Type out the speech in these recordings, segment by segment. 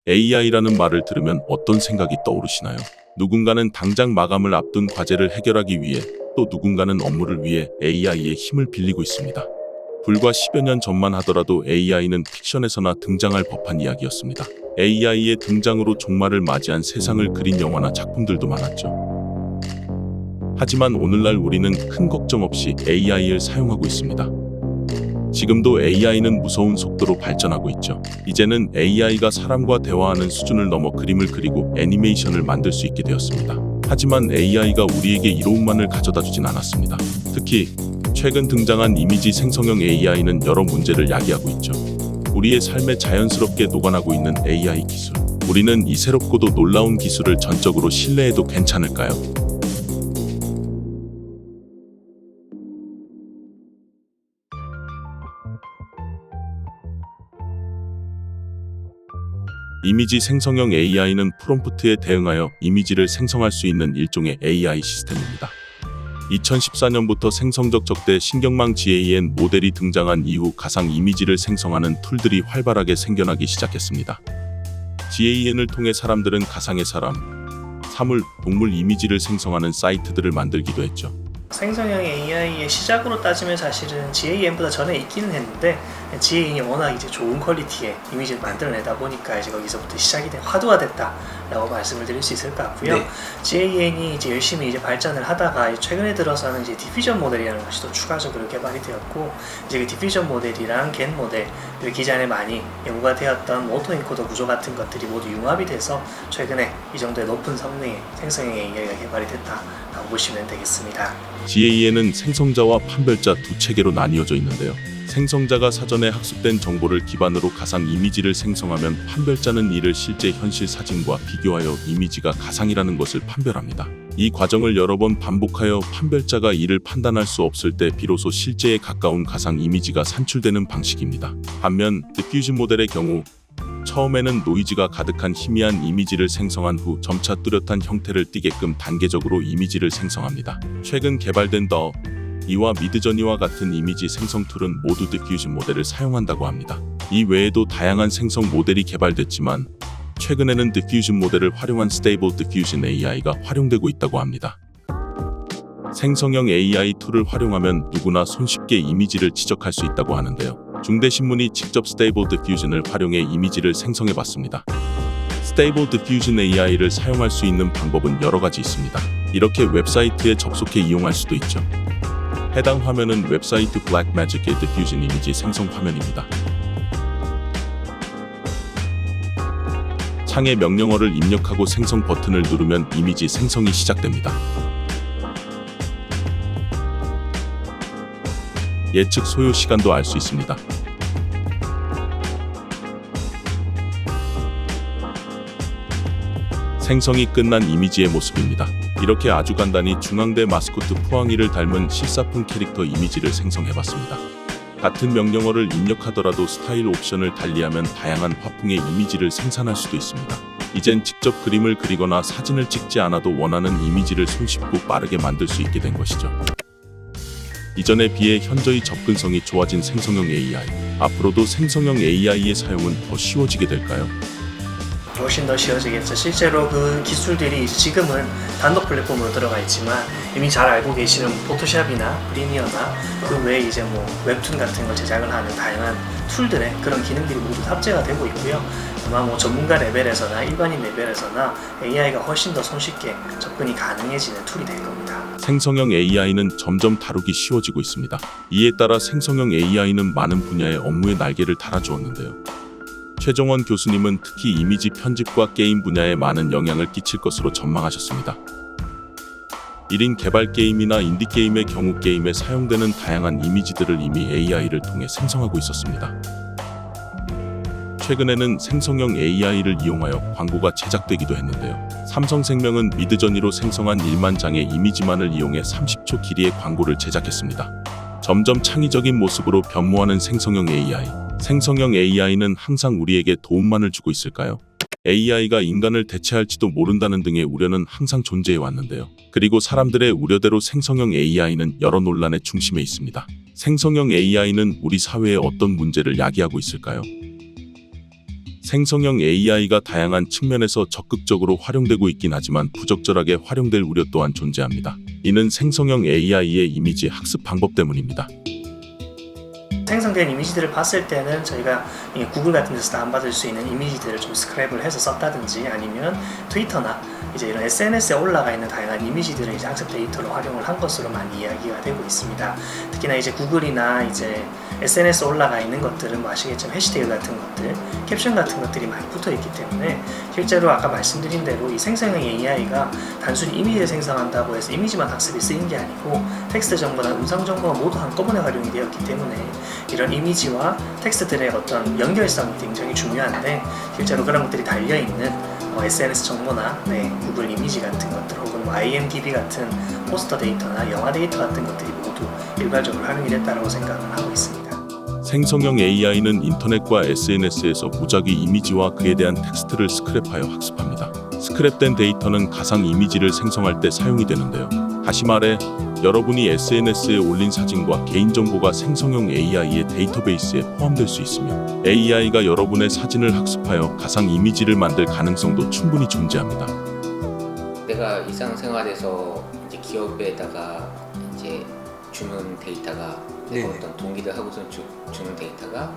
AI라는 말을 들으면 어떤 생각이 떠오르시나요? 누군가는 당장 마감을 앞둔 과제를 해결하기 위해, 또 누군가는 업무를 위해 AI의 힘을 빌리고 있습니다. 불과 10여 년 전만 하더라도 AI는 픽션에서나 등장할 법한 이야기였습니다. AI의 등장으로 종말을 맞이한 세상을 그린 영화나 작품들도 많았죠. 하지만 오늘날 우리는 큰 걱정 없이 AI를 사용하고 있습니다. 지금도 AI는 무서운 속도로 발전하고 있죠. 이제는 AI가 사람과 대화하는 수준을 넘어 그림을 그리고 애니메이션을 만들 수 있게 되었습니다. 하지만 AI가 우리에게 이로움만을 가져다 주진 않았습니다. 특히 최근 등장한 이미지 생성형 AI는 여러 문제를 야기하고 있죠. 우리의 삶에 자연스럽게 녹아나고 있는 AI 기술. 우리는 이 새롭고도 놀라운 기술을 전적으로 신뢰해도 괜찮을까요? 이미지 생성형 AI는 프롬프트에 대응하여 이미지를 생성할 수 있는 일종의 AI 시스템입니다. 2014년부터 생성적 적대 신경망 GAN 모델이 등장한 이후 가상 이미지를 생성하는 툴들이 활발하게 생겨나기 시작했습니다. GAN을 통해 사람들은 가상의 사람, 사물, 동물 이미지를 생성하는 사이트들을 만들기도 했죠. 생성형 AI의 시작으로 따지면 사실은 GAN보다 전에 있기는 했는데 GAN이 워낙 이제 좋은 퀄리티의 이미지를 만들어내다 보니까 이제 거기서부터 시작이 된 화두화됐다라고 말씀을 드릴 수 있을 것 같고요. 네. GAN이 이제 열심히 이제 발전을 하다가 최근에 들어서는 이제 디퓨전 모델이라는 것이 또 추가적으로 개발이 되었고 이제 그 디퓨전 모델이랑 겐 모델 그리고 기존에 많이 연구가 되었던 오토 엔코더 구조 같은 것들이 모두 융합이 돼서 최근에 이 정도의 높은 성능의 생성형 AI가 개발이 됐다라고 보시면 되겠습니다. GAN은 생성자와 판별자 두 체계로 나뉘어져 있는데요. 생성자가 사전에 학습된 정보를 기반으로 가상 이미지를 생성하면 판별자는 이를 실제 현실 사진과 비교하여 이미지가 가상이라는 것을 판별합니다. 이 과정을 여러 번 반복하여 판별자가 이를 판단할 수 없을 때 비로소 실제에 가까운 가상 이미지가 산출되는 방식입니다. 반면 디퓨전 모델의 경우 처음에는 노이즈가 가득한 희미한 이미지를 생성한 후 점차 뚜렷한 형태를 띠게끔 단계적으로 이미지를 생성합니다. 최근 개발된 더 이와 미드저니와 같은 이미지 생성 툴은 모두 디퓨전 모델을 사용한다고 합니다. 이 외에도 다양한 생성 모델이 개발됐지만 최근에는 디퓨전 모델을 활용한 스테이블 디퓨전 AI가 활용되고 있다고 합니다. 생성형 AI 툴을 활용하면 누구나 손쉽게 이미지를 지적할 수 있다고 하는데요. 중대신문이 직접 스테이블 디퓨전을 활용해 이미지를 생성해봤습니다. 스테이블 디퓨전 AI를 사용할 수 있는 방법은 여러 가지 있습니다. 이렇게 웹사이트에 접속해 이용할 수도 있죠. 해당 화면은 웹사이트 블랙매직의 디퓨전 이미지 생성 화면입니다. 창에 명령어를 입력하고 생성 버튼을 누르면 이미지 생성이 시작됩니다. 예측 소요 시간도 알 수 있습니다. 생성이 끝난 이미지의 모습입니다. 이렇게 아주 간단히 중앙대 마스코트 푸앙이를 닮은 실사품 캐릭터 이미지를 생성해봤습니다. 같은 명령어를 입력하더라도 스타일 옵션을 달리하면 다양한 화풍의 이미지를 생산할 수도 있습니다. 이젠 직접 그림을 그리거나 사진을 찍지 않아도 원하는 이미지를 손쉽고 빠르게 만들 수 있게 된 것이죠. 이전에 비해 현저히 접근성이 좋아진 생성형 AI. 앞으로도 생성형 AI의 사용은 더 쉬워지게 될까요? 훨씬 더 쉬워지겠죠. 실제로 그 기술들이 지금은 단독 플랫폼으로 들어가 있지만 이미 잘 알고 계시는 포토샵이나 프리미어나 그 외에 이제 뭐 웹툰 같은 걸 제작을 하는 다양한 툴들의 그런 기능들이 모두 탑재가 되고 있고요. 아마 뭐 전문가 레벨에서나 일반인 레벨에서나 AI가 훨씬 더 손쉽게 접근이 가능해지는 툴이 될 겁니다. 생성형 AI는 점점 다루기 쉬워지고 있습니다. 이에 따라 생성형 AI는 많은 분야의 업무에 날개를 달아주었는데요. 최정원 교수님은 특히 이미지 편집과 게임 분야에 많은 영향을 끼칠 것으로 전망하셨습니다. 1인 개발 게임이나 인디게임의 경우 게임에 사용되는 다양한 이미지들을 이미 AI를 통해 생성하고 있었습니다. 최근에는 생성형 AI를 이용하여 광고가 제작되기도 했는데요. 삼성생명은 미드저니로 생성한 1만 장의 이미지만을 이용해 30초 길이의 광고를 제작했습니다. 점점 창의적인 모습으로 변모하는 생성형 AI. 생성형 AI는 항상 우리에게 도움만을 주고 있을까요? AI가 인간을 대체할지도 모른다는 등의 우려는 항상 존재해 왔는데요. 그리고 사람들의 우려대로 생성형 AI는 여러 논란의 중심에 있습니다. 생성형 AI는 우리 사회에 어떤 문제를 야기하고 있을까요? 생성형 AI가 다양한 측면에서 적극적으로 활용되고 있긴 하지만 부적절하게 활용될 우려 또한 존재합니다. 이는 생성형 AI의 이미지 학습 방법 때문입니다. 생성된 이미지들을 봤을 때는 저희가 구글 같은 데서 다운받을 수 있는 이미지들을 좀 스크랩을 해서 썼다든지 아니면 트위터나 이제 이런 SNS에 올라가 있는 다양한 이미지들을 이제 학습 데이터로 활용을 한 것으로 많이 이야기가 되고 있습니다. 특히나 이제 구글이나 이제 SNS에 올라가 있는 것들은 뭐 아시겠지만 해시태그 같은 것들, 캡션 같은 것들이 많이 붙어 있기 때문에 실제로 아까 말씀드린 대로 이 생성형 AI가 단순히 이미지를 생성한다고 해서 이미지만 학습이 쓰인 게 아니고 텍스트 정보나 음성 정보가 모두 한꺼번에 활용이 되었기 때문에 이런 이미지와 텍스트들의 어떤 연결성이 굉장히 중요한데 실제로 그런 것들이 달려있는 SNS 정보나 구글 이미지 같은 것들 혹은 뭐 IMDb 같은 포스터 데이터나 영화 데이터 같은 것들이 모두 일괄적으로 활용이 됐다고 생각을 하고 있습니다. 생성형 AI는 인터넷과 SNS에서 무작위 이미지와 그에 대한 텍스트를 스크랩하여 학습합니다. 스크랩된 데이터는 가상 이미지를 생성할 때 사용이 되는데요. 다시 말해 여러분이 SNS에 올린 사진과 개인정보가 생성형 AI의 데이터베이스에 포함될 수 있으며 AI가 여러분의 사진을 학습하여 가상 이미지를 만들 가능성도 충분히 존재합니다. 내가 일상생활에서 이제 기업에다가 이제 주는 데이터가 내가 어떤 동기를 하고서 주는 데이터가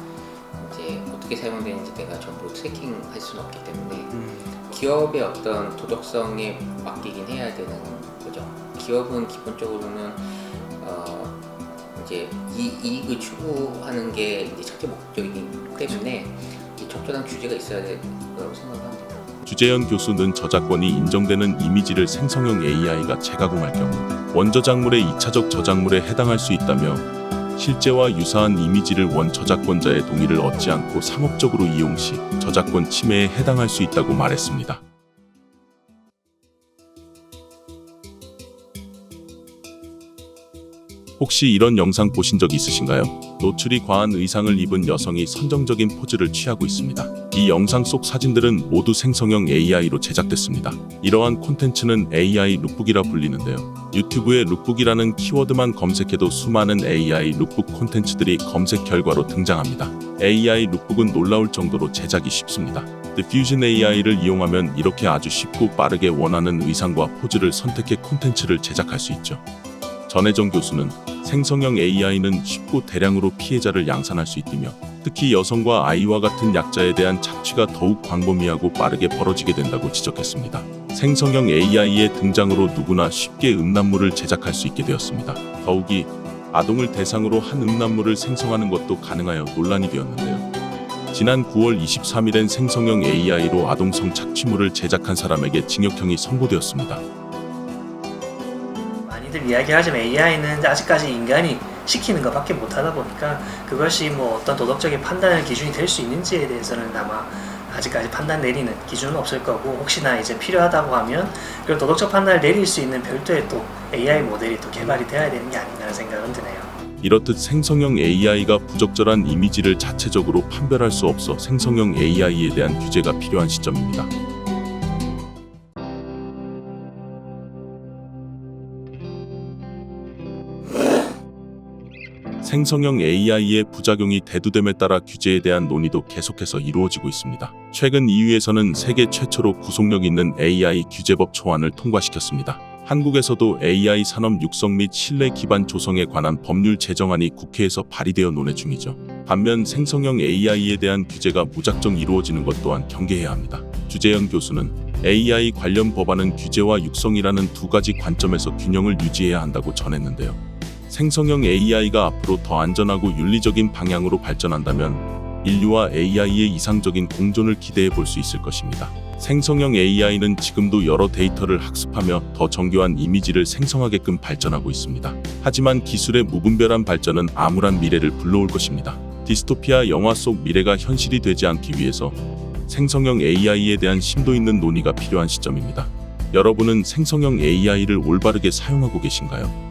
이제 어떻게 사용되는지 내가 전부 트래킹할 수는 없기 때문에 기업의 어떤 도덕성에 맡기긴 해야 되는 거죠. 기업은 기본적으로는 이제 이익을 추구하는 게 이제 첫째 목적이기 때문에 적절한 규제가 있어야 된다고 생각합니다. 주재현 교수는 저작권이 인정되는 이미지를 생성형 AI가 재가공할 경우 원저작물의 2차적 저작물에 해당할 수 있다며 실제와 유사한 이미지를 원 저작권자의 동의를 얻지 않고 상업적으로 이용 시 저작권 침해에 해당할 수 있다고 말했습니다. 혹시 이런 영상 보신 적 있으신가요? 노출이 과한 의상을 입은 여성이 선정적인 포즈를 취하고 있습니다. 이 영상 속 사진들은 모두 생성형 AI로 제작됐습니다. 이러한 콘텐츠는 AI 룩북이라 불리는데요. 유튜브에 룩북이라는 키워드만 검색해도 수많은 AI 룩북 콘텐츠들이 검색 결과로 등장합니다. AI 룩북은 놀라울 정도로 제작이 쉽습니다. Diffusion AI를 이용하면 이렇게 아주 쉽고 빠르게 원하는 의상과 포즈를 선택해 콘텐츠를 제작할 수 있죠. 전혜정 교수는 생성형 AI는 쉽고 대량으로 피해자를 양산할 수 있다며 특히 여성과 아이와 같은 약자에 대한 착취가 더욱 광범위하고 빠르게 벌어지게 된다고 지적했습니다. 생성형 AI의 등장으로 누구나 쉽게 음란물을 제작할 수 있게 되었습니다. 더욱이 아동을 대상으로 한 음란물을 생성하는 것도 가능하여 논란이 되었는데요. 지난 9월 23일엔 생성형 AI로 아동 성착취물을 제작한 사람에게 징역형이 선고되었습니다. 많이들 이야기하지만 AI는 아직까지 인간이 시키는 것밖에 못하다 보니까 그것이 뭐 어떤 도덕적인 판단의 기준이 될 수 있는지에 대해서는 아마 아직까지 판단 내리는 기준은 없을 거고 혹시나 이제 필요하다고 하면 그런 도덕적 판단을 내릴 수 있는 별도의 또 AI 모델이 또 개발이 돼야 되는 게 아닌가 생각은 드네요. 이렇듯 생성형 AI가 부적절한 이미지를 자체적으로 판별할 수 없어 생성형 AI에 대한 규제가 필요한 시점입니다. 생성형 AI의 부작용이 대두됨에 따라 규제에 대한 논의도 계속해서 이루어지고 있습니다. 최근 EU에서는 세계 최초로 구속력 있는 AI 규제법 초안을 통과시켰습니다. 한국에서도 AI 산업 육성 및 신뢰 기반 조성에 관한 법률 제정안이 국회에서 발의되어 논의 중이죠. 반면 생성형 AI에 대한 규제가 무작정 이루어지는 것 또한 경계해야 합니다. 주재현 교수는 AI 관련 법안은 규제와 육성이라는 두 가지 관점에서 균형을 유지해야 한다고 전했는데요. 생성형 AI가 앞으로 더 안전하고 윤리적인 방향으로 발전한다면 인류와 AI의 이상적인 공존을 기대해 볼 수 있을 것입니다. 생성형 AI는 지금도 여러 데이터를 학습하며 더 정교한 이미지를 생성하게끔 발전하고 있습니다. 하지만 기술의 무분별한 발전은 암울한 미래를 불러올 것입니다. 디스토피아 영화 속 미래가 현실이 되지 않기 위해서 생성형 AI에 대한 심도 있는 논의가 필요한 시점입니다. 여러분은 생성형 AI를 올바르게 사용하고 계신가요?